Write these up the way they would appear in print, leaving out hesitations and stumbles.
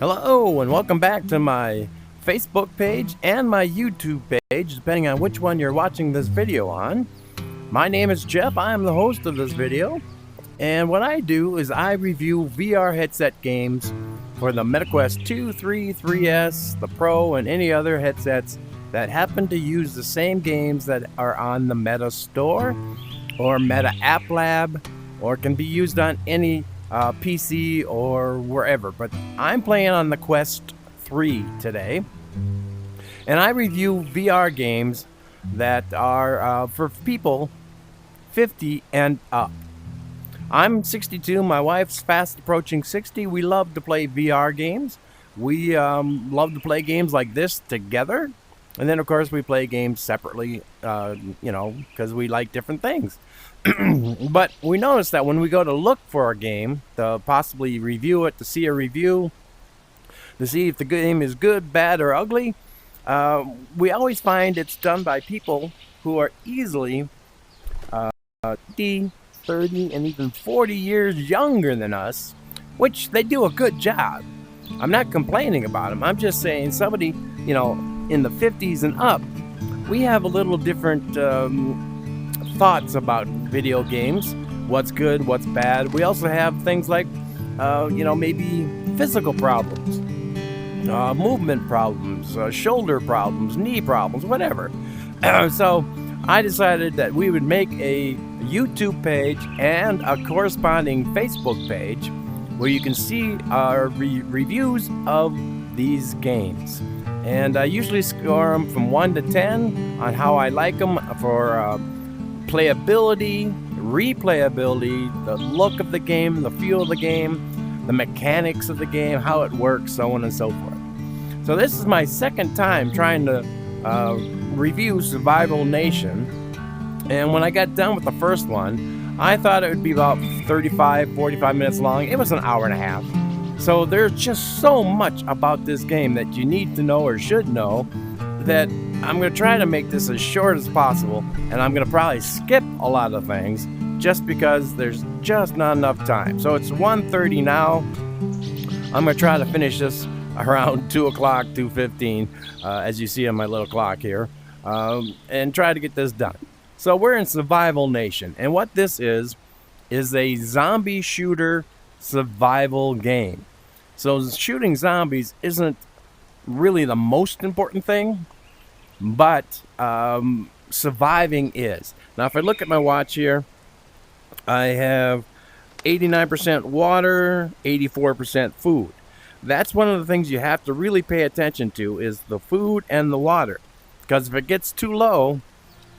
Hello, and welcome back to my Facebook page and my YouTube page, depending on which one you're watching this video on. My name is Jeff. I am the host of this video. And what I do is I review VR headset games for the MetaQuest 2, 3, 3S, the Pro, and any other headsets that happen to use the same games that are on the Meta Store or Meta App Lab, or can be used on any PC or wherever. But I'm playing on the Quest 3 today, and I review VR games that are for people 50 and up. I'm 62. My wife's fast approaching 60. We love to play VR games. We love to play games like this together. And then, of course, we play games separately, because we like different things. But we notice that when we go to look for a game, to possibly review it, to see a review, to see if the game is good, bad, or ugly, we always find it's done by people who are easily 30, and even 40 years younger than us, which they do a good job. I'm not complaining about them. I'm just saying somebody, in the 50s and up, we have a little different thoughts about video games. What's good, what's bad. We also have things like, maybe physical problems, movement problems, shoulder problems, knee problems, whatever. So I decided that we would make a YouTube page and a corresponding Facebook page where you can see our reviews of these games. And I usually score them from 1 to 10 on how I like them for playability, replayability, the look of the game, the feel of the game, the mechanics of the game, how it works, so on and so forth. So this is my second time trying to review Survival Nation. And when I got done with the first one, I thought it would be about 35, 45 minutes long. It was an hour and a half. So there's just so much about this game that you need to know or should know that I'm going to try to make this as short as possible. And I'm going to probably skip a lot of things just because there's just not enough time. So it's 1:30 now. I'm going to try to finish this around 2 o'clock, 2:15, as you see on my little clock here, and try to get this done. So we're in Survival Nation, and what this is a zombie shooter survival game. So shooting zombies isn't really the most important thing, but surviving is. Now, if I look at my watch here, I have 89% water, 84% food. That's one of the things you have to really pay attention to, is the food and the water. Because if it gets too low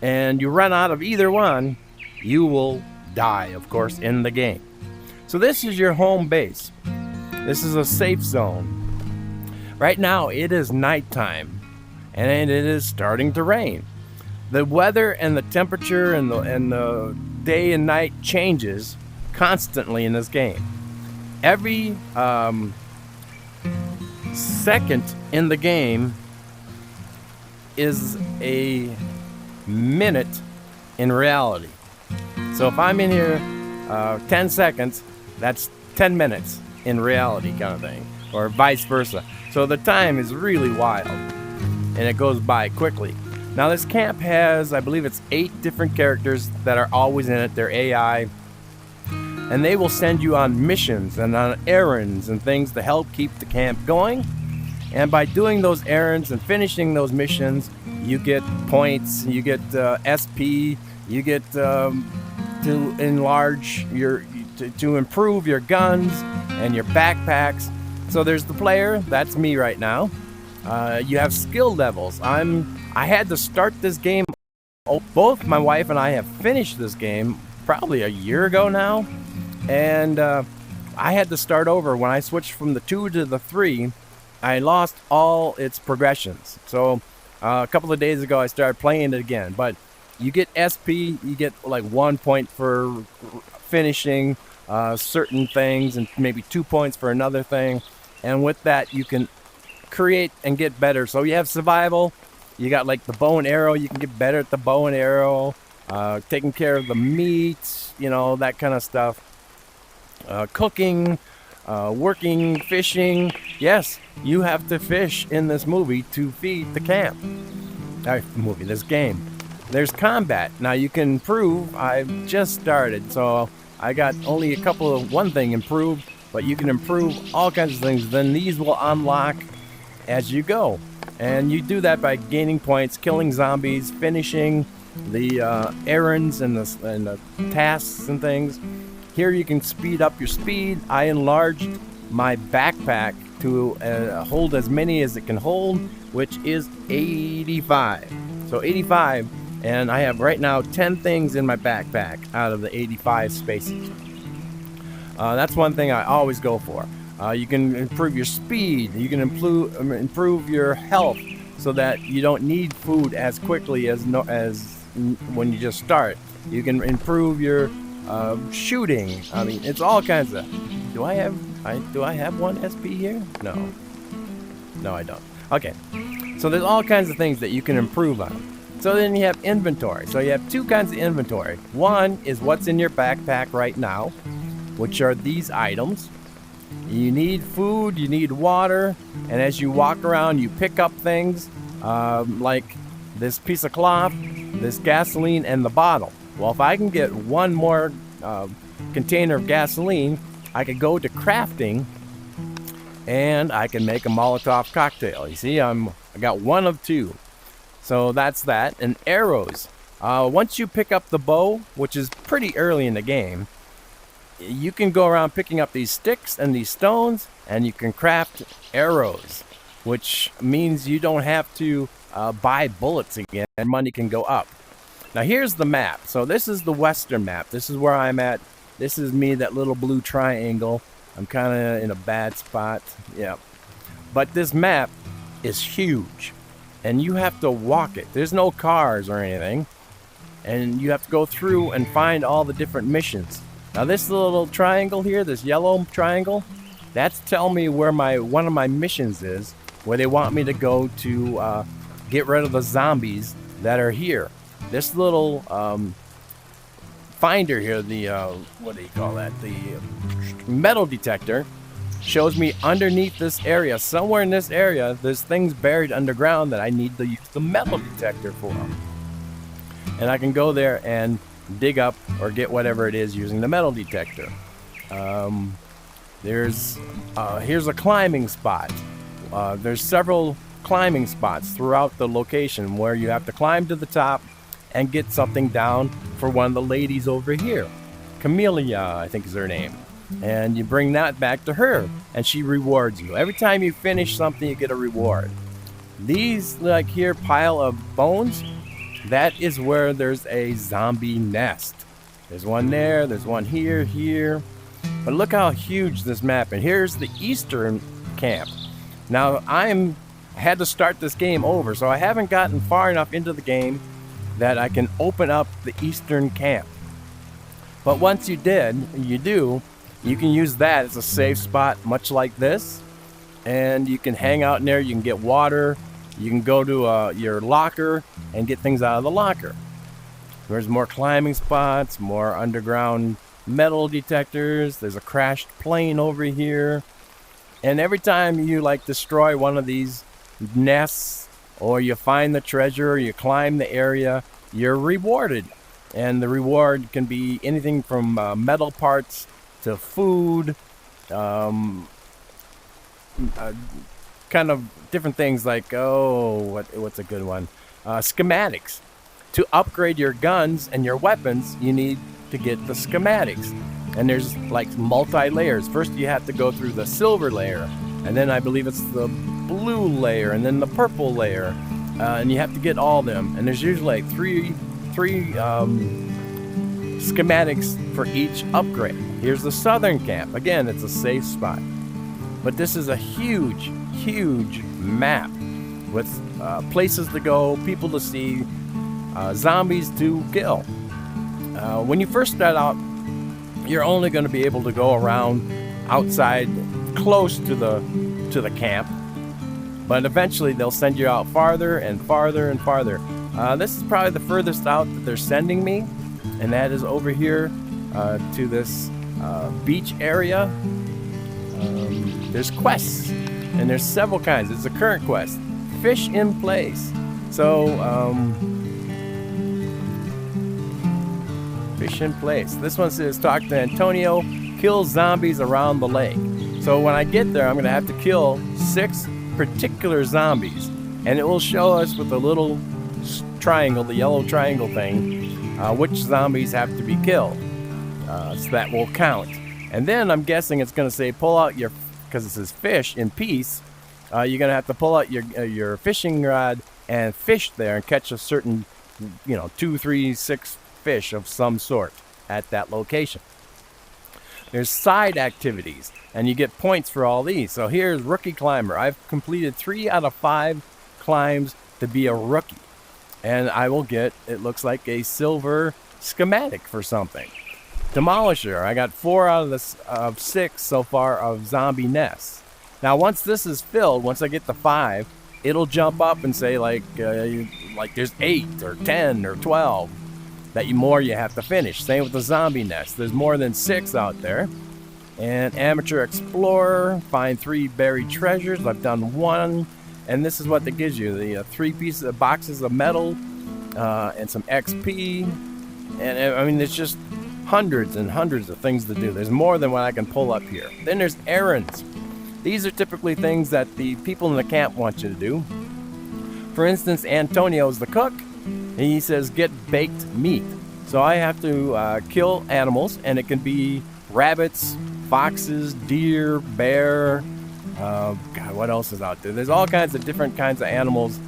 and you run out of either one, you will die, of course, in the game. So this is your home base. This is a safe zone. Right now, it is nighttime, and it is starting to rain. The weather and the temperature and the day and night changes constantly in this game. Every second in the game is a minute in reality. So if I'm in here 10 seconds, that's 10 minutes in reality, kind of thing, or vice versa. So the time is really wild, and it goes by quickly. Now this camp has, I believe it's 8 different characters that are always in it. They're AI, and they will send you on missions and on errands and things to help keep the camp going. And by doing those errands and finishing those missions, you get points, you get SP, you get to enlarge to improve your guns and your backpacks. So there's the player, that's me right now. You have skill levels. I had to start this game. Both my wife and I have finished this game probably a year ago now, and I had to start over. When I switched from the 2 to the 3, I lost all its progressions. So a couple of days ago I started playing it again. But you get SP, you get like 1 point for finishing certain things, and maybe 2 points for another thing. And with that you can create and get better. So you have survival, you got like the bow and arrow, you can get better at the bow and arrow, taking care of the meat, that kind of stuff. Cooking, working, fishing. Yes, you have to fish in this movie to feed the camp. This game. There's combat. Now you can improve. I've just started, so I got only a couple of one thing improved, but you can improve all kinds of things. Then these will unlock as you go. And you do that by gaining points, killing zombies, finishing the errands and the tasks and things. Here you can speed up your speed. I enlarged my backpack to hold as many as it can hold, which is 85. So 85, and I have right now 10 things in my backpack out of the 85 spaces. That's one thing I always go for. You can improve your speed. You can improve your health so that you don't need food as quickly as when you just start. You can improve your shooting. I mean, it's all kinds of. Do I have one SP here? No, I don't. Okay, so there's all kinds of things that you can improve on. So then you have inventory. So you have two kinds of inventory. One is what's in your backpack right now, which are these items. You need food, you need water, and as you walk around, you pick up things like this piece of cloth, this gasoline, and the bottle. Well, if I can get one more container of gasoline, I could go to crafting, and I can make a Molotov cocktail. You see, I got one of two. So that's that. And arrows. Once you pick up the bow, which is pretty early in the game, you can go around picking up these sticks and these stones, and you can craft arrows, which means you don't have to buy bullets again, and money can go up. Now here's the map. So this is the western map. This is where I'm at. This is me, that little blue triangle. I'm kind of in a bad spot. Yeah. But this map is huge, and you have to walk it. There's no cars or anything, and you have to go through and find all the different missions. Now this little triangle here, this yellow triangle, that's telling me where one of my missions is, where they want me to go to get rid of the zombies that are here. This little finder here, the what do you call that? The metal detector, shows me underneath this area, somewhere in this area, there's things buried underground that I need to use the metal detector for. And I can go there and dig up or get whatever it is using the metal detector. Here's a climbing spot. There's several climbing spots throughout the location where you have to climb to the top and get something down for one of the ladies over here. Camellia, I think is her name. And you bring that back to her, and she rewards you. Every time you finish something, you get a reward. These, like here, pile of bones, that is where there's a zombie nest. There's one there, there's one here. But look how huge this map, and here's the eastern camp. Now, I had to start this game over, so I haven't gotten far enough into the game that I can open up the eastern camp. But once you do, you can use that as a safe spot, much like this. And you can hang out in there, you can get water, you can go to your locker and get things out of the locker. There's more climbing spots, more underground metal detectors. There's a crashed plane over here. And every time you destroy one of these nests, or you find the treasure, or you climb the area, you're rewarded. And the reward can be anything from metal parts to food, kind of different things like, what's a good one? Schematics. To upgrade your guns and your weapons, you need to get the schematics. And there's multi-layers. First you have to go through the silver layer, and then I believe it's the blue layer, and then the purple layer. And you have to get all of them. And there's usually three schematics for each upgrade. Here's the southern camp. Again, it's a safe spot. But this is a huge map with places to go, people to see, zombies to kill. When you first start out, you're only going to be able to go around outside close to the camp. But eventually they'll send you out farther and farther and farther. This is probably the furthest out that they're sending me, and that is over here to this beach area. there's quests, and there's several kinds. It's a current quest, fish in place. So fish in place. This one says talk to Antonio, kill zombies around the lake. So when I get there, I'm going to have to kill 6 particular zombies, and it will show us with the little triangle, the yellow triangle thing, which zombies have to be killed. So that will count. And then I'm guessing it's going to say pull out your, because it says fish in peace, you're going to have to pull out your fishing rod and fish there and catch a certain, 2, 3, 6 fish of some sort at that location. There's side activities, and you get points for all these. So here's Rookie Climber. I've completed 3 out of 5 climbs to be a rookie. And I will get, it looks like, a silver schematic for something. Demolisher. I got 4 out of 6 so far of zombie nests. Now once this is filled, once I get to 5, it'll jump up and say like there's 8 or 10 or 12. That more you have to finish. Same with the zombie nest. There's more than 6 out there. And Amateur Explorer, find 3 buried treasures. I've done 1, and this is what that gives you: the 3 pieces of boxes of metal and some XP. And I mean, there's just hundreds and hundreds of things to do. There's more than what I can pull up here. Then there's errands. These are typically things that the people in the camp want you to do. For instance, Antonio's the cook. He says get baked meat. So I have to kill animals, and it can be rabbits, foxes, deer, bear. God, what else is out there? There's all kinds of different kinds of animals.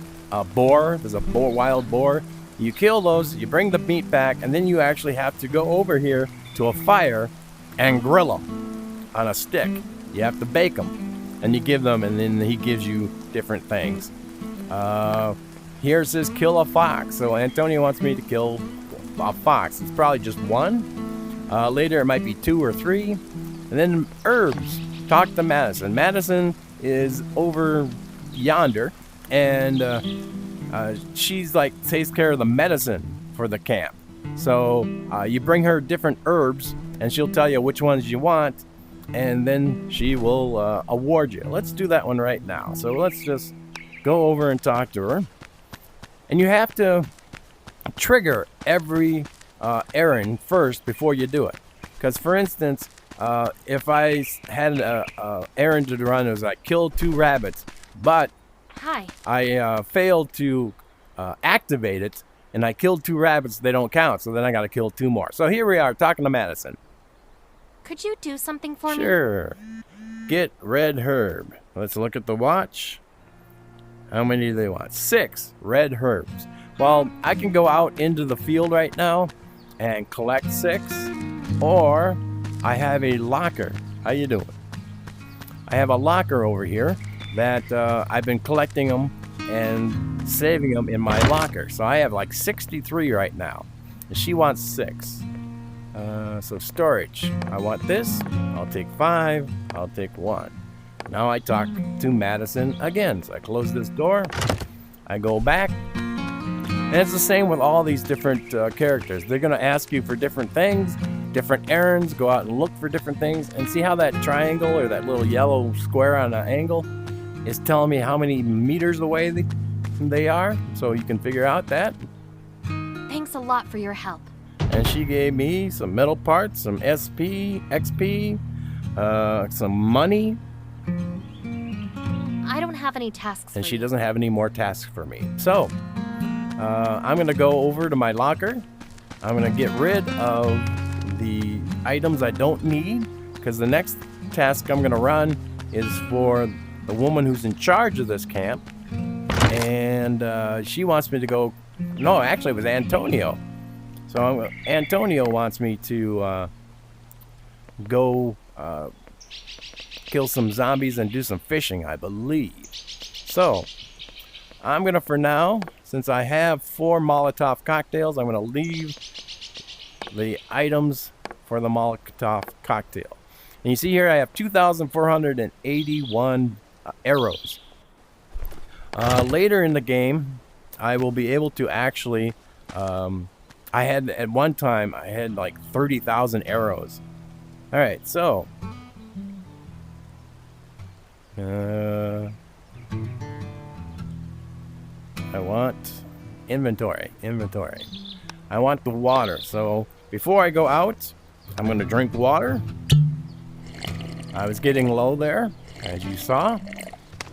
Boar. There's a boar, wild boar. You kill those, you bring the meat back, and then you actually have to go over here to a fire and grill them on a stick. You have to bake them, and you give them, and then he gives you different things. Here it says kill a fox. So Antonio wants me to kill a fox. It's probably just 1. Later it might be 2 or 3. And then herbs. Talk to Madison. Madison is over yonder, and she's like takes care of the medicine for the camp. So you bring her different herbs, and she'll tell you which ones you want, and then she will award you. Let's do that one right now. So let's just go over and talk to her. And you have to trigger every errand first before you do it. Because, for instance, if I had an errand to run, it was like kill 2 rabbits, but I failed to activate it, and I killed 2 rabbits, they don't count, so then I got to kill 2 more. So here we are talking to Madison. Could you do something for me? Sure. Get red herb. Let's look at the watch. How many do they want? 6 red herbs. Well, I can go out into the field right now and collect 6, or I have a locker. How you doing? I have a locker over here that I've been collecting them and saving them in my locker. So I have like 63 right now. And she wants 6. So storage. I want this. I'll take 5. I'll take 1. Now I talk to Madison again. So I close this door. I go back. And it's the same with all these different characters. They're going to ask you for different things, different errands, go out and look for different things. And see how that triangle or that little yellow square on an angle is telling me how many meters away they are? So you can figure out that. Thanks a lot for your help. And she gave me some metal parts, some SP, XP, some money. I don't have any tasks for And she you. doesn't have any more tasks for me. So, I'm going to go over to my locker. I'm going to get rid of the items I don't need, because the next task I'm going to run is for the woman who's in charge of this camp. And she wants me to go... No, actually, it was Antonio. So Antonio wants me to go kill some zombies and do some fishing, I believe. So, I'm going to, for now, since I have 4 Molotov cocktails, I'm going to leave the items for the Molotov cocktail. And you see here I have 2,481 arrows. Later in the game, I will be able to actually... I had, at one time, I had like 30,000 arrows. Alright, so... I want inventory. I want the water. So before I go out, I'm going to drink water. I was getting low there, as you saw,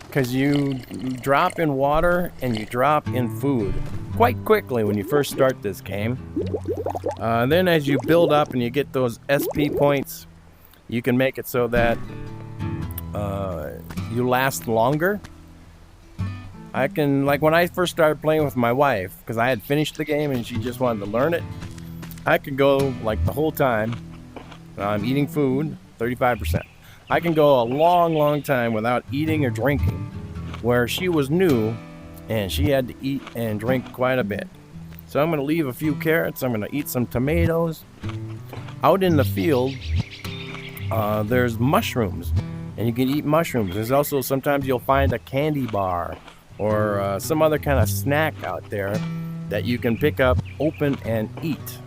because you drop in water and you drop in food quite quickly when you first start this game. Then as you build up and you get those SP points, you can make it so that you last longer. I can, like when I first started playing with my wife, because I had finished the game and she just wanted to learn it, I could go like the whole time. I'm eating food, 35%. I can go a long time without eating or drinking, where she was new and she had to eat and drink quite a bit. So I'm going to leave a few carrots. I'm going to eat some tomatoes. Out in the field, there's mushrooms, and you can eat mushrooms. There's also sometimes you'll find a candy bar or some other kind of snack out there that you can pick up, open, and eat.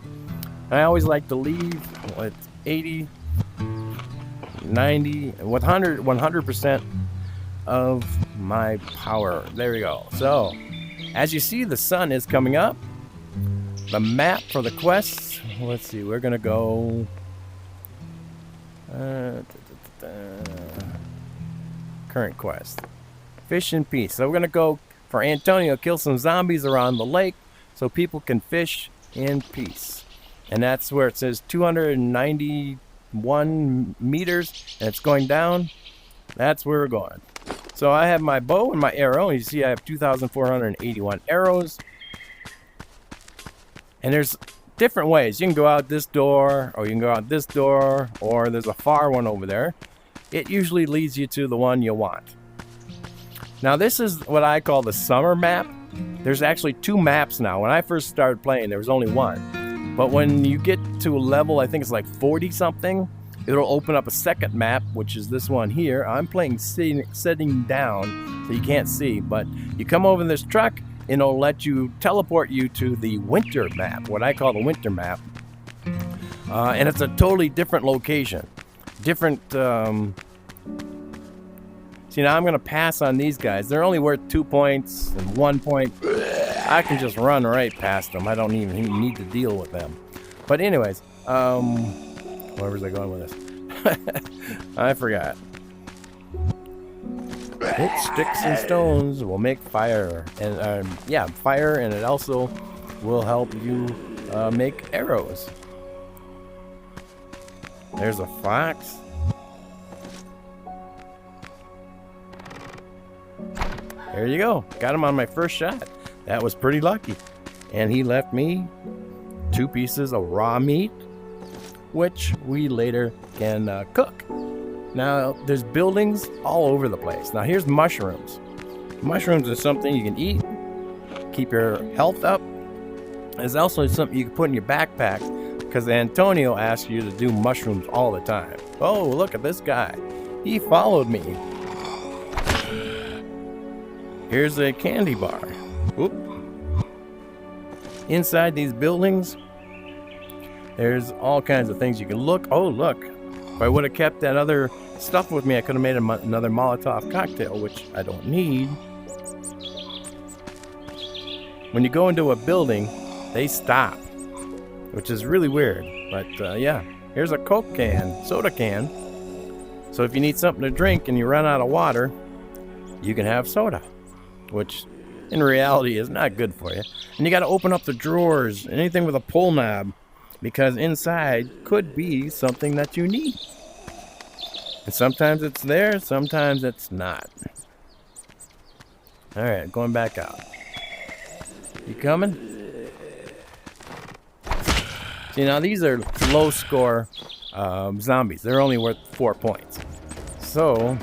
I always like to leave with 80, 90, 100% of my power. There we go. So, as you see, the sun is coming up. The map for the quests, let's see, we're going to go... current quest. Fish in peace. So we're going to go for Antonio, kill some zombies around the lake so people can fish in peace. And that's where it says 291 meters and it's going down. That's where we're going. So I have my bow and my arrow. You see I have 2,481 arrows. And there's different ways. You can go out this door, or you can go out this door, or there's a far one over there. It usually leads you to the one you want. Now this is what I call the summer map. There's actually two maps now. When I first started playing, there was only one. But when you get to a level, I think it's like 40 something, it'll open up a second map, which is this one here. I'm playing sitting down, so you can't see, but you come over this truck, and it'll let you teleport you to the winter map, what I call the winter map. And it's a totally different location. Different, see, now I'm going to pass on these guys. They're only worth 2 points and 1 point. I can just run right past them. I don't even need to deal with them. But anyways, where was I going with this? I forgot. Hit sticks and stones will make fire, and fire, and it also will help you make arrows. There's a fox. There you go. Got him on my first shot. That was pretty lucky. And he left me 2 pieces of raw meat, which we later can cook. Now, there's buildings all over the place. Now, here's mushrooms. Mushrooms are something you can eat, keep your health up. There's also something you can put in your backpack, because Antonio asks you to do mushrooms all the time. Oh, look at this guy. He followed me. Here's a candy bar. Oop. Inside these buildings, there's all kinds of things you can look. Oh, look. If I would have kept that other stuff with me, I could have made another Molotov cocktail, which I don't need. When you go into a building, they stop, which is really weird. But yeah, here's a Coke can, soda can. So if you need something to drink and you run out of water, you can have soda, which in reality is not good for you. And you got to open up the drawers, anything with a pull knob, because inside could be something that you need. And sometimes it's there, sometimes it's not. Alright, going back out. You coming? See, now these are low score zombies. They're only worth 4 points. So,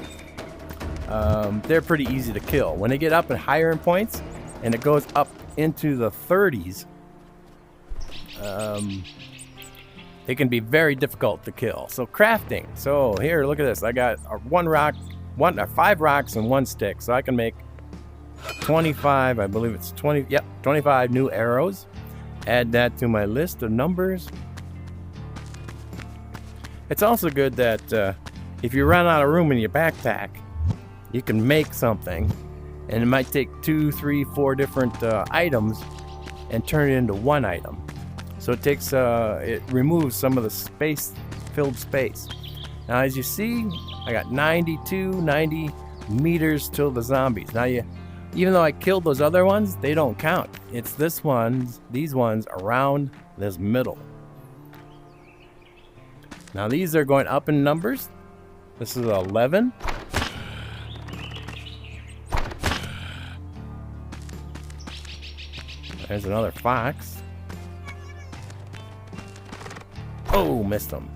they're pretty easy to kill. When they get up and higher in points, and it goes up into the 30s, they can be very difficult to kill. So crafting. So here, look at this. I got 5 rocks and 1 stick. So I can make 25, I believe it's 20, yep, 25 new arrows. Add that to my list of numbers. It's also good that if you run out of room in your backpack, you can make something, and it might take 2, 3, 4 different items and turn it into one item. So it takes it removes some of the filled space. Now as you see, I got 90 meters till the zombies. Now even though I killed those other ones, they don't count. It's these ones around this middle. Now these are going up in numbers. This is 11. There's another fox. Oh, missed them.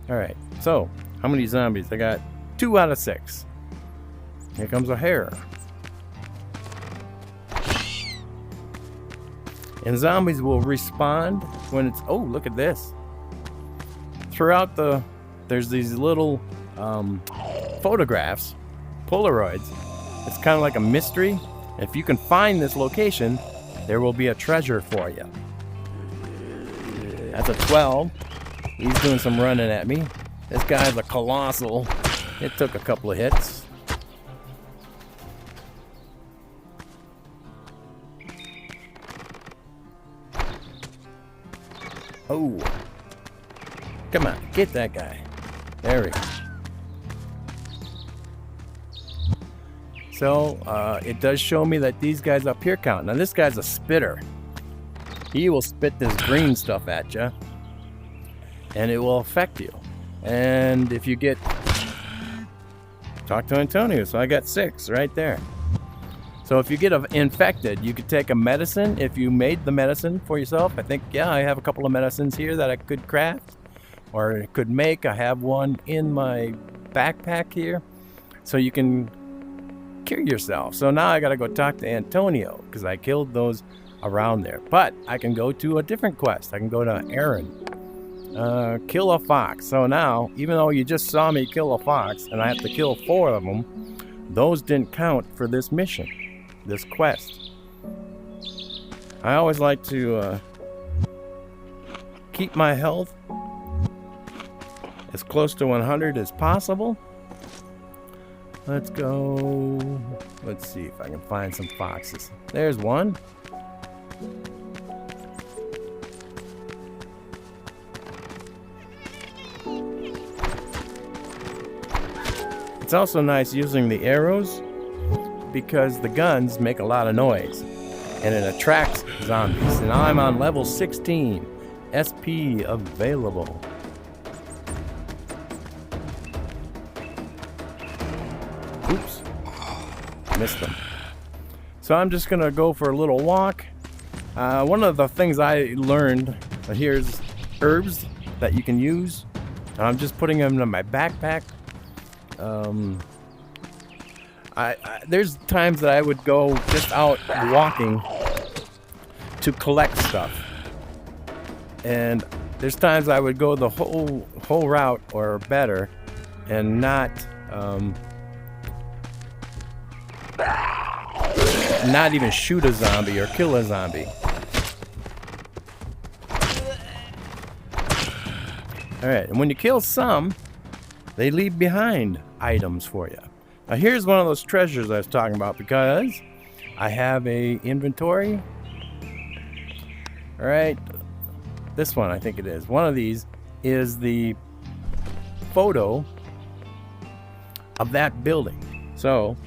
Alright, so how many zombies? I got 2 out of 6. Here comes a hare. And zombies will respawn when it's... Oh, look at this. Throughout there's these little photographs, Polaroids. It's kind of like a mystery. If you can find this location, there will be a treasure for you. That's a 12. He's doing some running at me. This guy's a colossal. It took a couple of hits. Oh. Come on, get that guy. There we go. So, it does show me that these guys up here count. Now, this guy's a spitter. He will spit this green stuff at you, and it will affect you. And if you get... Talk to Antonio. So I got 6 right there. So if you get infected, you could take a medicine. If you made the medicine for yourself, I think, yeah, I have a couple of medicines here that I could craft or could make. I have one in my backpack here, so you can cure yourself. So now I gotta go talk to Antonio because I killed those around there. But I can go to a different quest. I can go to Errands. Kill a fox. So now, even though you just saw me kill a fox and I have to kill 4 of them, those didn't count for this mission, this quest. I always like to keep my health as close to 100 as possible. Let's go. Let's see if I can find some foxes. There's one. It's also nice using the arrows because the guns make a lot of noise and it attracts zombies. And I'm on level 16. SP available. Oops. Missed them. So I'm just gonna go for a little walk. One of the things I learned, here's herbs that you can use. I'm just putting them in my backpack. There's times that I would go just out walking to collect stuff, and there's times I would go the whole route or better, and not even shoot a zombie or kill a zombie. All right, and when you kill some, they leave behind items for you. Now here's one of those treasures I was talking about because I have a inventory. All right, this one I think it is. One of these is the photo of that building. So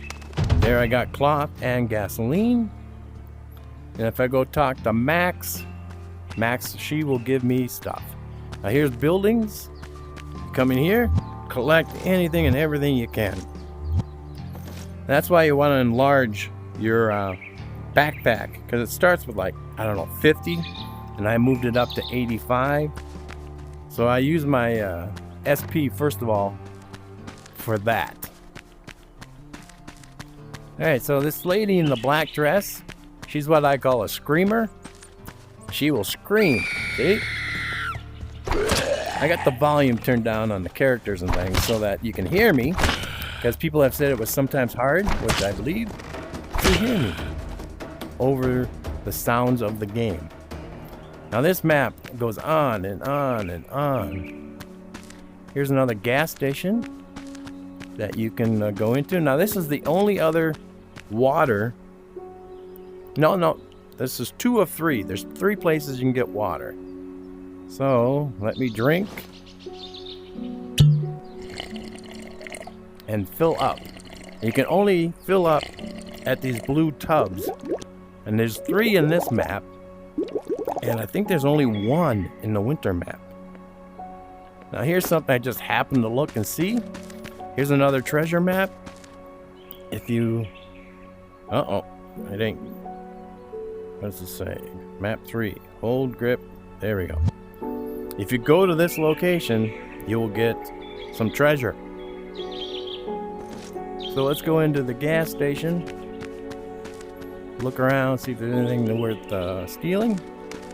there I got cloth and gasoline. And if I go talk to Max, she will give me stuff. Now here's buildings. Come in here, collect anything and everything you can. That's why you want to enlarge your backpack, because it starts with like, I don't know, 50, and I moved it up to 85. So I use my SP first of all for that. Alright, so this lady in the black dress, she's what I call a screamer. She will scream, see? I got the volume turned down on the characters and things so that you can hear me, because people have said it was sometimes hard, which I believe, to hear me over the sounds of the game. Now this map goes on and on and on. Here's another gas station. that you can go into. Now, this is the only other water. No, this is 2 of 3. There's 3 places you can get water. So, let me drink and fill up. You can only fill up at these blue tubs. And there's 3 in this map. And I think there's only 1 in the winter map. Now here's something I just happened to look and see. Here's another treasure map. If you... it ain't... What does it say? Map 3. Hold grip. There we go. If you go to this location, you will get some treasure. So let's go into the gas station. Look around, see if there's anything worth stealing.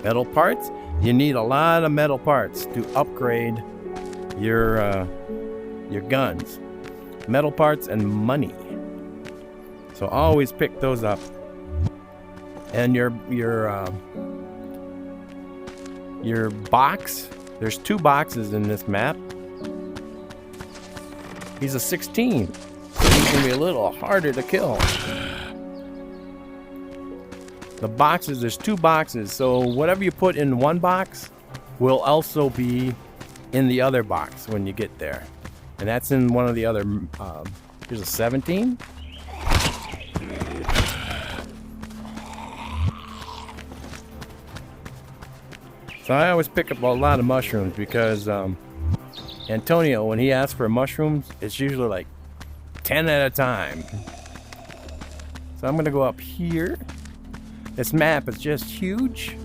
Metal parts. You need a lot of metal parts to upgrade your guns. Metal parts and money. So always pick those up. And your box. There's 2 boxes in this map. He's a 16. So he's gonna be a little harder to kill. The boxes, there's 2 boxes, so whatever you put in one box will also be in the other box when you get there. And that's in one of the other, here's a 17. So I always pick up a lot of mushrooms because Antonio, when he asks for mushrooms, it's usually like 10 at a time. So I'm gonna go up here. This map is just huge.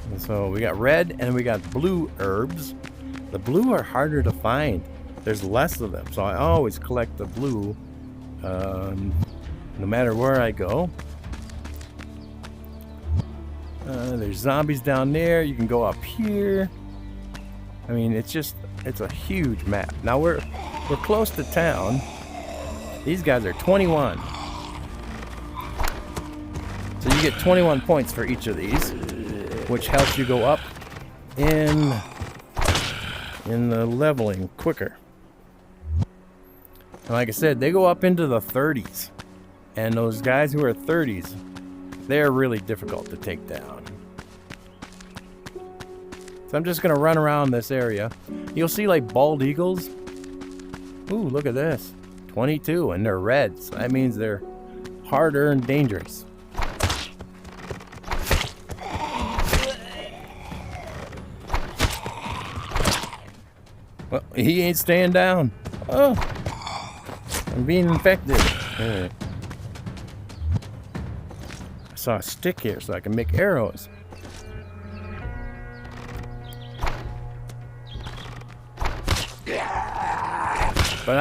And so we got red and we got blue herbs. The blue are harder to find. There's less of them, so I always collect the blue no matter where I go. There's zombies down there. You can go up here. I mean, it's a huge map. Now we're close to town. These guys are 21. So you get 21 points for each of these, which helps you go up in the leveling quicker. And like I said, they go up into the 30s. And those guys who are 30s, they're really difficult to take down. So I'm just going to run around this area. You'll see like bald eagles. Ooh, look at this. 22, and they're reds. So that means they're harder and dangerous. Well, he ain't staying down. Oh, I'm being infected. I saw a stick here so I can make arrows. But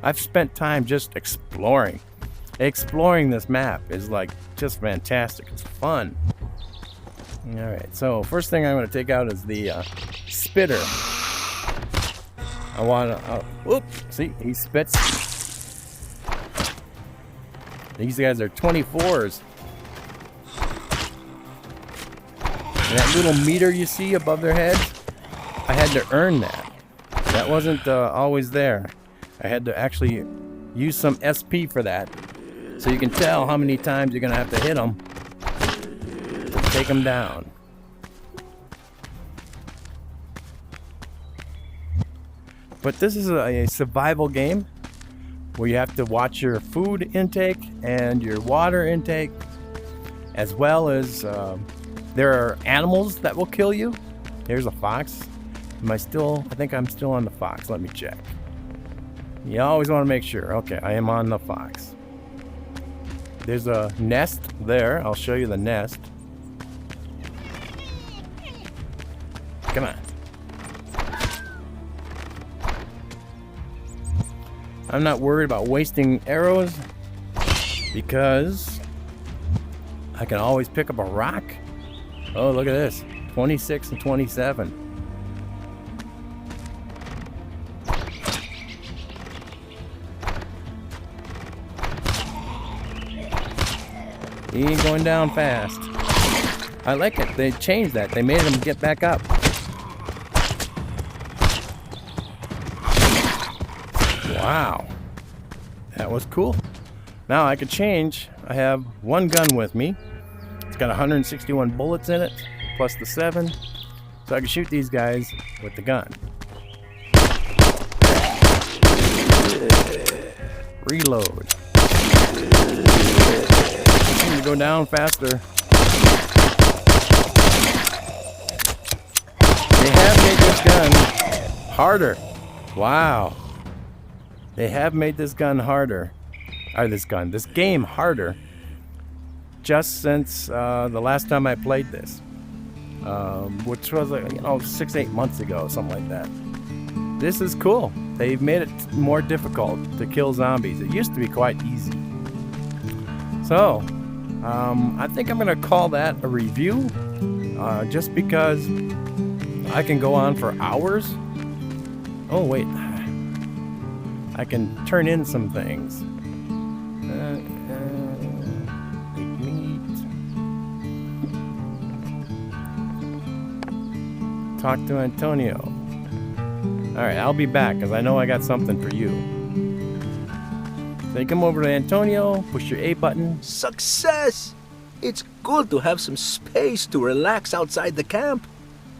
I've spent time just exploring. Exploring this map is like just fantastic. It's fun. All right, so first thing I'm going to take out is the spitter. I want to. Whoops! See, he spits. These guys are 24s. And that little meter you see above their heads, I had to earn that. That wasn't always there. I had to actually use some SP for that. So you can tell how many times you're going to have to hit them to take them down. But this is a survival game where you have to watch your food intake and your water intake, as well as there are animals that will kill you. Here's a fox. I think I'm still on the fox. Let me check. You always want to make sure. Okay, I am on the fox. There's a nest there. I'll show you the nest. Come on. I'm not worried about wasting arrows because I can always pick up a rock. Oh, look at this. 26 and 27. He ain't going down fast. I like it. They changed that. They made him get back up. Wow. That was cool. Now I could change. I have one gun with me. It's got 161 bullets in it, plus the 7. So I can shoot these guys with the gun. Reload. Seem to go down faster. They have made this gun harder. Wow. They have made this gun harder. Or this game harder. Just since the last time I played this. Which was, 6-8 months ago, something like that. This is cool. They've made it more difficult to kill zombies. It used to be quite easy. So, I think I'm going to call that a review. Just because I can go on for hours. Oh, wait. I can turn in some things. Talk to Antonio. Alright, I'll be back because I know I got something for you. So you come over to Antonio, push your A button. Success! It's good to have some space to relax outside the camp.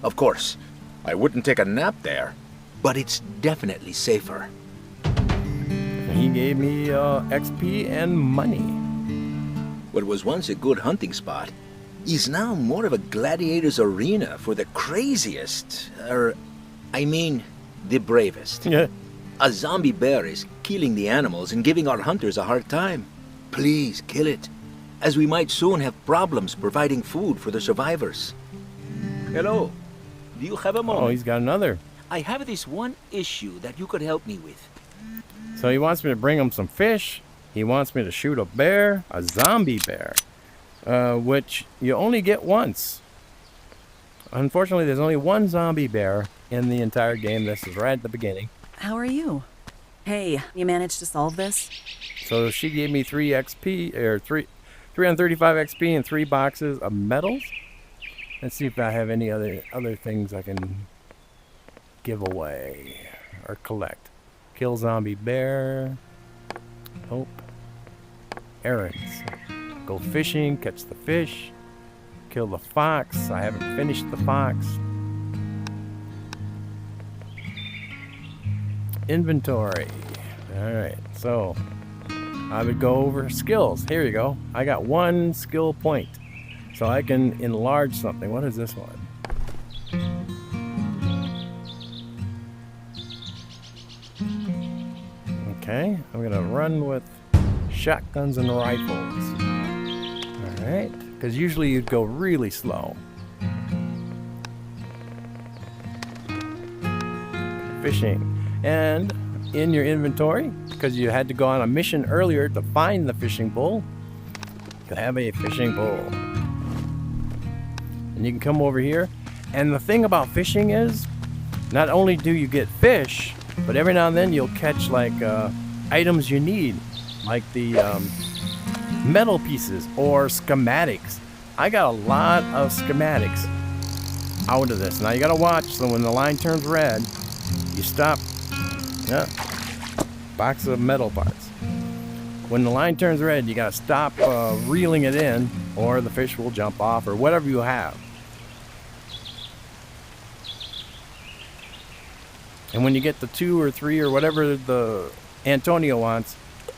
Of course, I wouldn't take a nap there, but it's definitely safer. He gave me XP and money. What was once a good hunting spot is now more of a gladiator's arena for the craziest, the bravest. Yeah. A zombie bear is killing the animals and giving our hunters a hard time. Please kill it, as we might soon have problems providing food for the survivors. Hello, do you have a moment? Oh, he's got another. I have this one issue that you could help me with. So he wants me to bring him some fish. He wants me to shoot a bear, a zombie bear, which you only get once. Unfortunately, there's only one zombie bear in the entire game. This is right at the beginning. How are you? Hey, you managed to solve this? So she gave me 3 XP, or 335 XP and 3 boxes of medals. Let's see if I have any other things I can give away or collect. Kill zombie bear. Hope. Errands. Go fishing, catch the fish. Kill the fox. I haven't finished the fox. Inventory. Alright, so I would go over skills. Here you go. I got 1 skill point. So I can enlarge something. What is this one? Okay, I'm gonna run with shotguns and rifles. Alright, because usually you'd go really slow. Fishing. And in your inventory, because you had to go on a mission earlier to find the fishing pole, you have a fishing pole. And you can come over here. And the thing about fishing is, not only do you get fish, but every now and then you'll catch like items you need, like the metal pieces or schematics. I got a lot of schematics out of this. Now you gotta watch, so when the line turns red, you stop. Yeah, box of metal parts. When the line turns red, you gotta stop reeling it in, or the fish will jump off, or whatever you have. And when you get the 2 or 3 or whatever the Antonio wants,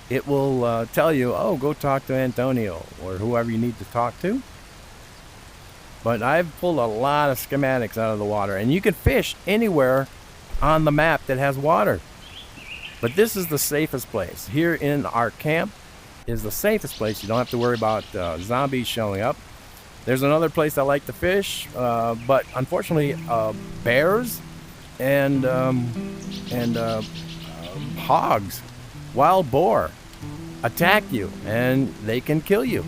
it will tell you, oh, go talk to Antonio or whoever you need to talk to. But I've pulled a lot of schematics out of the water, and you can fish anywhere on the map that has water. But this is the safest place. Here in our camp is the safest place. You don't have to worry about zombies showing up. There's another place I like to fish, but unfortunately bears and hogs, wild boar, attack you, and they can kill you.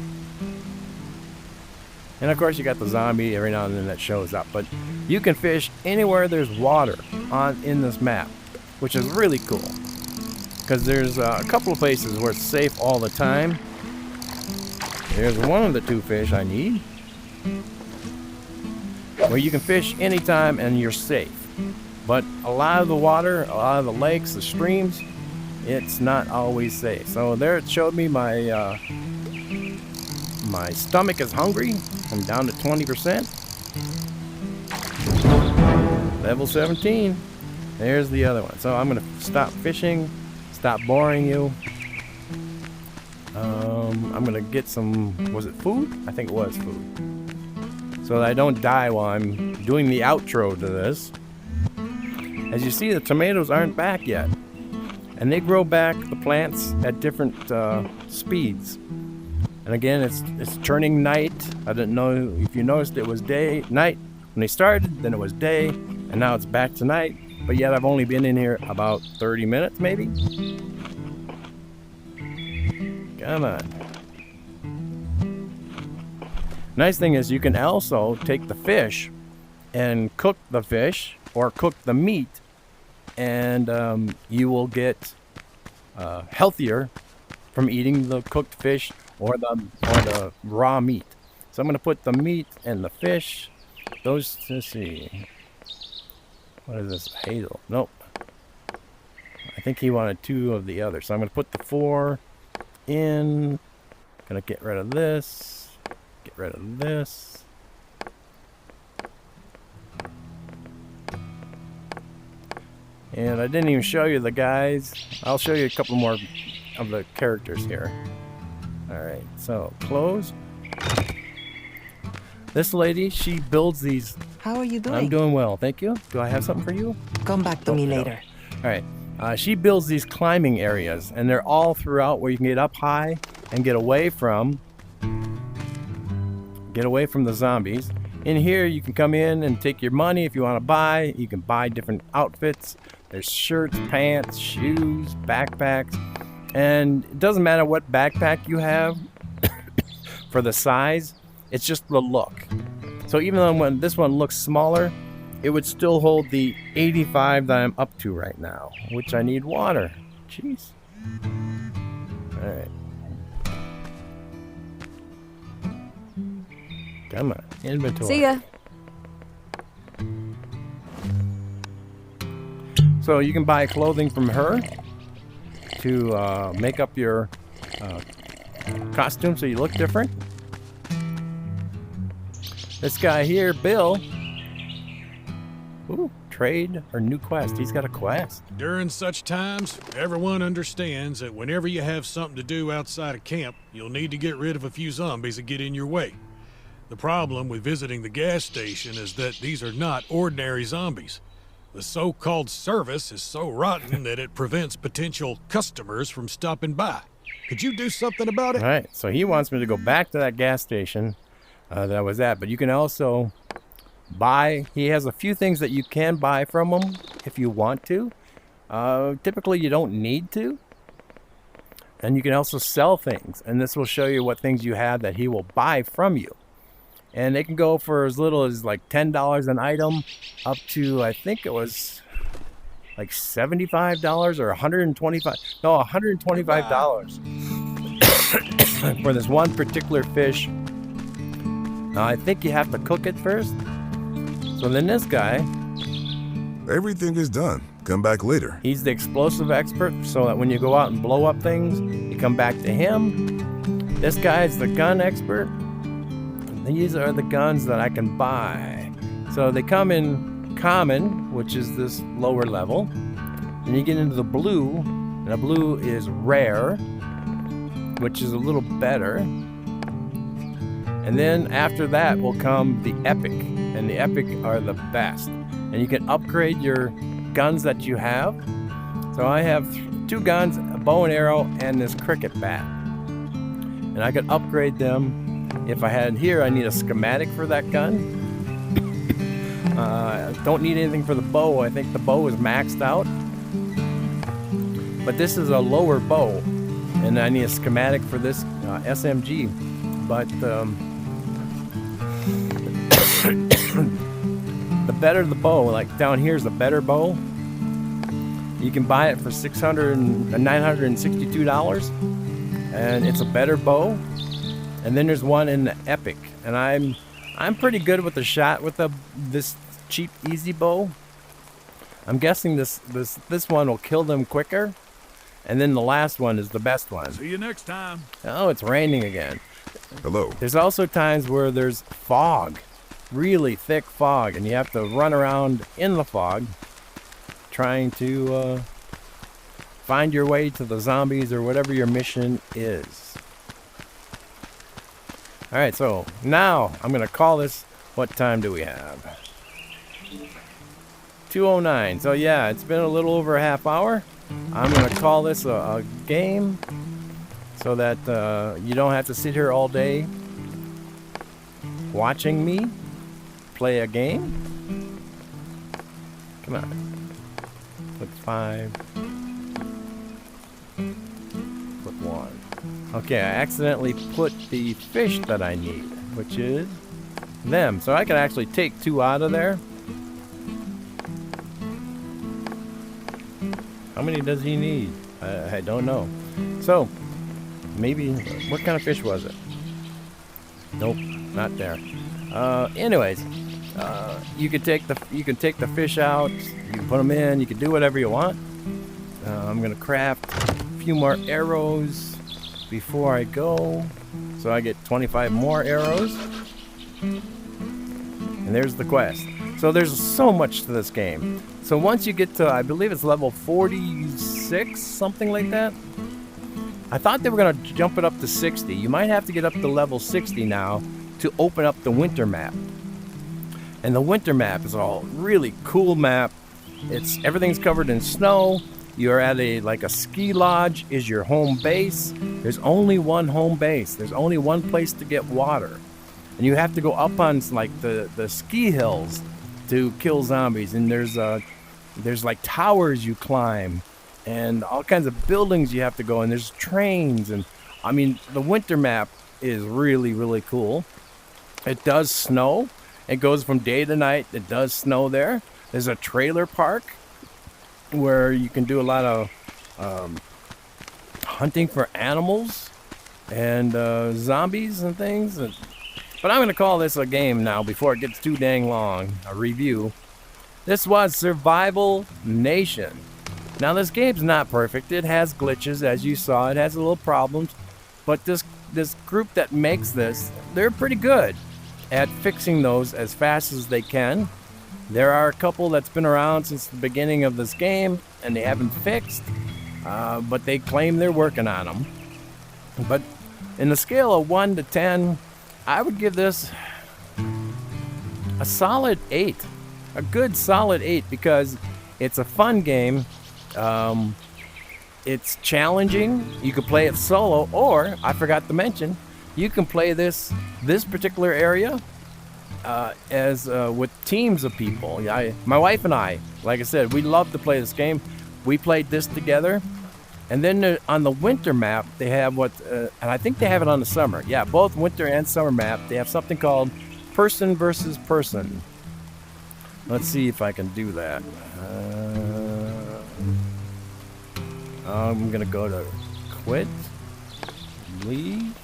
And of course you got the zombie every now and then that shows up. But you can fish anywhere there's water in this map, which is really cool. Because there's a couple of places where it's safe all the time. Here's one of the 2 fish I need. Well, you can fish anytime and you're safe. But a lot of the water, a lot of the lakes, the streams, it's not always safe. So there it showed me my my stomach is hungry. I'm down to 20%. Level 17. There's the other one. So I'm gonna stop fishing, stop boring you. I'm gonna get some, was it food? I think it was food. So that I don't die while I'm doing the outro to this. As you see, the tomatoes aren't back yet. And they grow back, the plants, at different speeds. And again, it's turning night. I didn't know if you noticed it was night when they started, then it was day, and now it's back to night. But yet I've only been in here about 30 minutes, maybe? Come on. Nice thing is you can also take the fish and cook the fish or cook the meat, and you will get healthier from eating the cooked fish or the raw meat. So I'm going to put the meat and the fish. Those, let's see. What is this? Hazel. Nope. I think he wanted 2 of the others. So I'm going to put the 4 in. Going to get rid of this. Get rid of this. And I didn't even show you the guys. I'll show you a couple more of the characters here. Alright, so close. This lady, she builds these. How are you doing? I'm doing well, thank you. Do I have something for you? Come back to me No. later. Alright, she builds these climbing areas, and they're all throughout where you can get up high and get away from the zombies. In here, you can come in and take your money if you want to buy. You can buy different outfits. There's shirts, pants, shoes, backpacks. And it doesn't matter what backpack you have for the size. It's just the look. So even though when this one looks smaller, it would still hold the 85 that I'm up to right now, which I need water. Jeez. All right. Come on, inventory. See ya. So you can buy clothing from her to make up your costume so you look different. This guy here, Bill. Ooh, trade or new quest. He's got a quest. During such times, everyone understands that whenever you have something to do outside of camp, you'll need to get rid of a few zombies that get in your way. The problem with visiting the gas station is that these are not ordinary zombies. The so-called service is so rotten that it prevents potential customers from stopping by. Could you do something about it? All right, so he wants me to go back to that gas station that I was at, but you can also buy. He has a few things that you can buy from him if you want to. Typically, you don't need to. And you can also sell things, and this will show you what things you have that he will buy from you. And they can go for as little as like $10 an item up to, I think it was like $75 or $125 for this one particular fish. Now, I think you have to cook it first. So then this guy, Everything is done. Come back later. he's the explosive expert, so that when you go out and blow up things, you come back to him. This guy is the gun expert. These are the guns that I can buy. So they come in common, which is this lower level. Then you get into the blue, and the blue is rare, which is a little better. And then after that will come the epic, and the epic are the best. And you can upgrade your guns that you have. So I have 2 guns, a bow and arrow, and this cricket bat. And I could upgrade them. If I had here, I need a schematic for that gun. Don't need anything for the bow. I think the bow is maxed out. But this is a lower bow, and I need a schematic for this SMG. But the better the bow, like down here's the better bow. You can buy it for $962, and it's a better bow. and then there's one in the epic. And I'm pretty good with the shot with this cheap easy bow. I'm guessing this one will kill them quicker, and then the last one is the best one. See you next time. Oh, it's raining again. Hello. There's also times where there's fog, really thick fog, and you have to run around in the fog trying to find your way to the zombies or whatever your mission is. Alright, so now I'm going to call this, what time do we have? 2:09. So yeah, it's been a little over a half hour. I'm going to call this a game so that you don't have to sit here all day watching me play a game. Come on. Click 5. Click 1. Okay, I accidentally put the fish that I need, which is them. So I can actually take 2 out of there. How many does he need? I don't know. So, maybe, what kind of fish was it? Nope, not there. Anyways, you can take the fish out. You can put them in. You can do whatever you want. I'm gonna craft a few more arrows before I go, so I get 25 more arrows. And there's the quest. So there's so much to this game. So once you get to, I believe it's level 46, something like that. I thought they were going to jump it up to 60. You might have to get up to level 60 now to open up the winter map. And the winter map is a really cool map. Everything's covered in snow. You're at a ski lodge is your home base. There's only one home base. There's only one place to get water. And you have to go up on like the ski hills to kill zombies. And there's like towers you climb and all kinds of buildings you have to go. And there's trains. And I mean, the winter map is really, really cool. It does snow. It goes from day to night. It does snow there. There's a trailer park where you can do a lot of hunting for animals and zombies and things. But I'm going to call this a game now before it gets too dang long. A review. This was Survival Nation. Now this game's not perfect. It has glitches, as you saw. It has a little problems. But this group that makes this, they're pretty good at fixing those as fast as they can. There are a couple that's been around since the beginning of this game, and they haven't fixed, but they claim they're working on them. But in the scale of 1 to 10, I would give this a solid 8. A good solid 8, because it's a fun game. It's challenging. You can play it solo, or, I forgot to mention, you can play this particular area as with teams of people. My wife and I, like I said, we love to play this game. We played this together. And then on the winter map, they have and I think they have it on the summer. Yeah, both winter and summer map, they have something called person versus person. Let's see if I can do that. I'm going to go to quit, leave.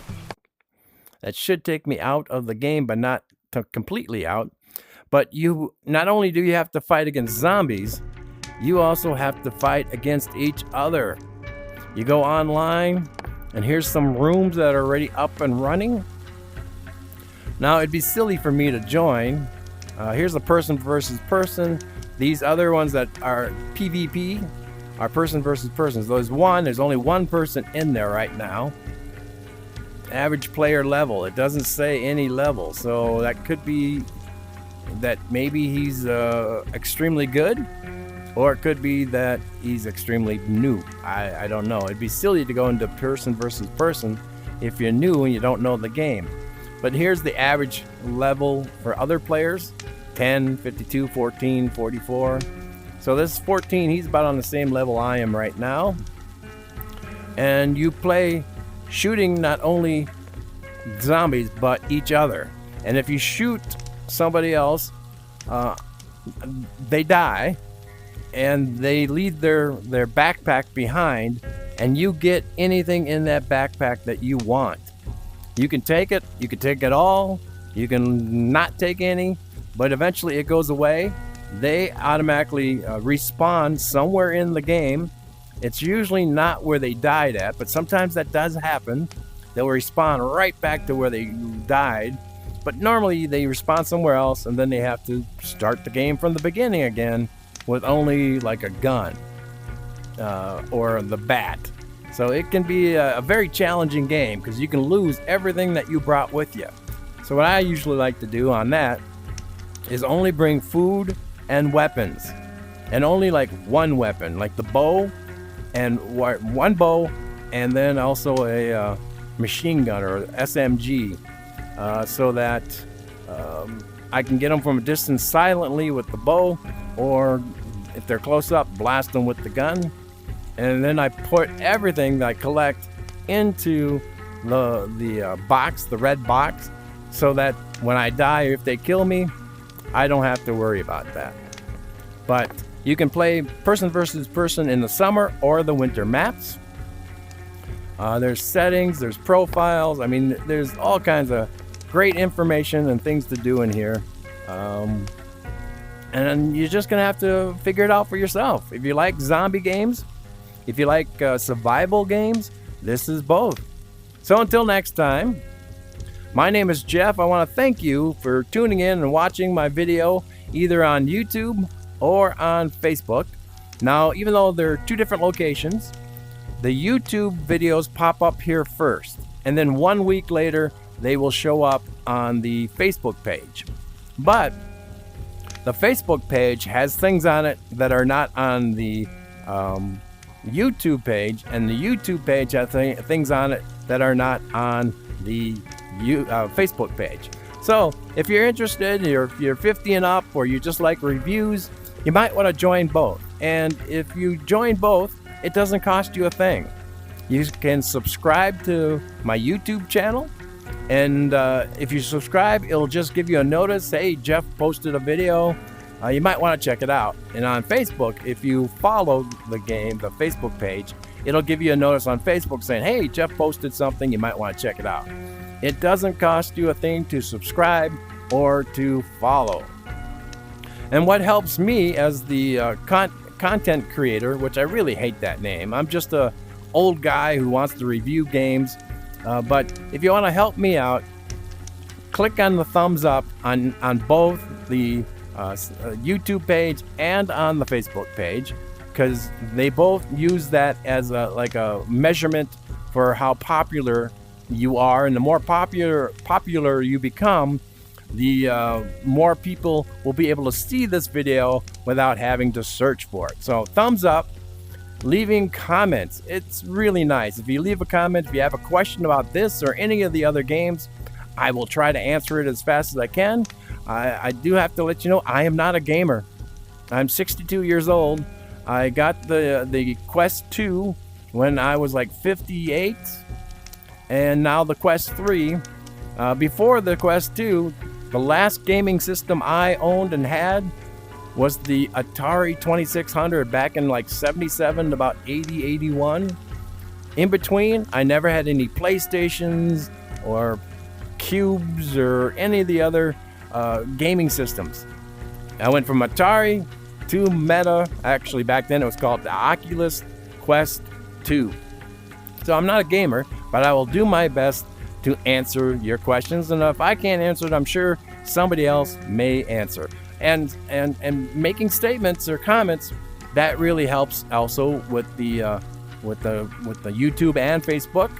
That should take me out of the game, but not completely out. But not only do you have to fight against zombies, you also have to fight against each other. You go online, and here's some rooms that are already up and running. Now, it'd be silly for me to join. Here's a person versus person. These other ones that are PvP are person versus person. So there's only one person in there right now. Average player level. It doesn't say any level, so that could be that maybe he's extremely good, or it could be that he's extremely new. I don't know. It'd be silly to go into person versus person if you're new and you don't know the game. But here's the average level for other players: 10, 52, 14, 44. So this is 14. He's about on the same level I am right now. And you play shooting not only zombies but each other. And if you shoot somebody else, they die, and they leave their backpack behind, and you get anything in that backpack that you want. You can take it all, you can not take any, but eventually it goes away. They automatically respawn somewhere in the game. It's usually not where they died at, but sometimes that does happen. They'll respawn right back to where they died, but normally they respawn somewhere else, and then they have to start the game from the beginning again with only like a gun or the bat. So it can be a very challenging game because you can lose everything that you brought with you. So what I usually like to do on that is only bring food and weapons, and only like one weapon, like the bow, and one bow, and then also a machine gun or SMG, so that I can get them from a distance silently with the bow, or if they're close up, blast them with the gun. And then I put everything that I collect into the box, the red box, so that when I die, if they kill me, I don't have to worry about that. But you can play person versus person in the summer or the winter maps. There's settings, there's profiles. I mean, there's all kinds of great information and things to do in here. And you're just going to have to figure it out for yourself. If you like zombie games, if you like survival games, this is both. So until next time, my name is Jeff. I want to thank you for tuning in and watching my video either on YouTube or on Facebook. Now, even though they're two different locations, the YouTube videos pop up here first, and then 1 week later they will show up on the Facebook page. But the Facebook page has things on it that are not on the YouTube page, and the YouTube page has things on it that are not on the Facebook page. So if you're interested, if you're 50 and up, or you just like reviews, you might want to join both. And if you join both, it doesn't cost you a thing. You can subscribe to my YouTube channel, and if you subscribe, it'll just give you a notice, hey, Jeff posted a video. You might want to check it out. And on Facebook, if you follow the Facebook page, it'll give you a notice on Facebook saying, hey, Jeff posted something, you might want to check it out. It doesn't cost you a thing to subscribe or to follow. And what helps me as the content creator, which I really hate that name, I'm just a old guy who wants to review games, but if you want to help me out, click on the thumbs up on both the YouTube page and on the Facebook page, because they both use that as a measurement for how popular you are, and the more popular you become, the more people will be able to see this video without having to search for it. So thumbs up, leaving comments, it's really nice. If you leave a comment, if you have a question about this or any of the other games, I will try to answer it as fast as I can. I do have to let you know, I am not a gamer. I'm 62 years old. I got the Quest 2 when I was like 58, and now the Quest 3. Before the Quest 2, the last gaming system I owned and had was the Atari 2600 back in like 77 to about 80, 81. In between, I never had any PlayStations or Cubes or any of the other gaming systems. I went from Atari to Meta. Actually, back then it was called the Oculus Quest 2. So I'm not a gamer, but I will do my best to answer your questions, and if I can't answer it, I'm sure somebody else may answer. And making statements or comments, that really helps also with the YouTube and Facebook.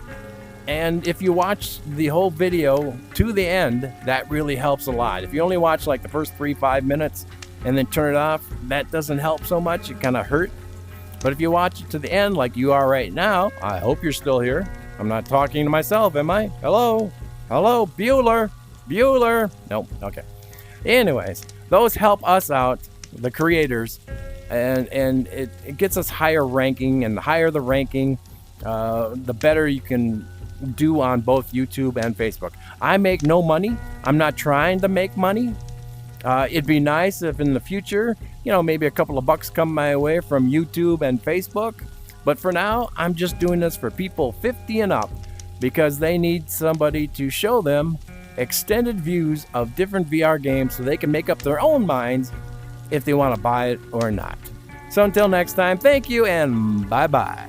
And if you watch the whole video to the end, that really helps a lot. If you only watch like the first 3-5 minutes and then turn it off, that doesn't help so much. It kind of hurt. But if you watch it to the end like you are right now, I hope you're still here. I'm not talking to myself, am I? Hello? Hello, Bueller? Bueller? Nope, okay. Anyways, those help us out, the creators, and it gets us higher ranking, and the higher the ranking, the better you can do on both YouTube and Facebook. I make no money. I'm not trying to make money. It'd be nice if in the future, maybe a couple of bucks come my way from YouTube and Facebook. But for now, I'm just doing this for people 50 and up because they need somebody to show them extended views of different VR games so they can make up their own minds if they want to buy it or not. So until next time, thank you and bye-bye.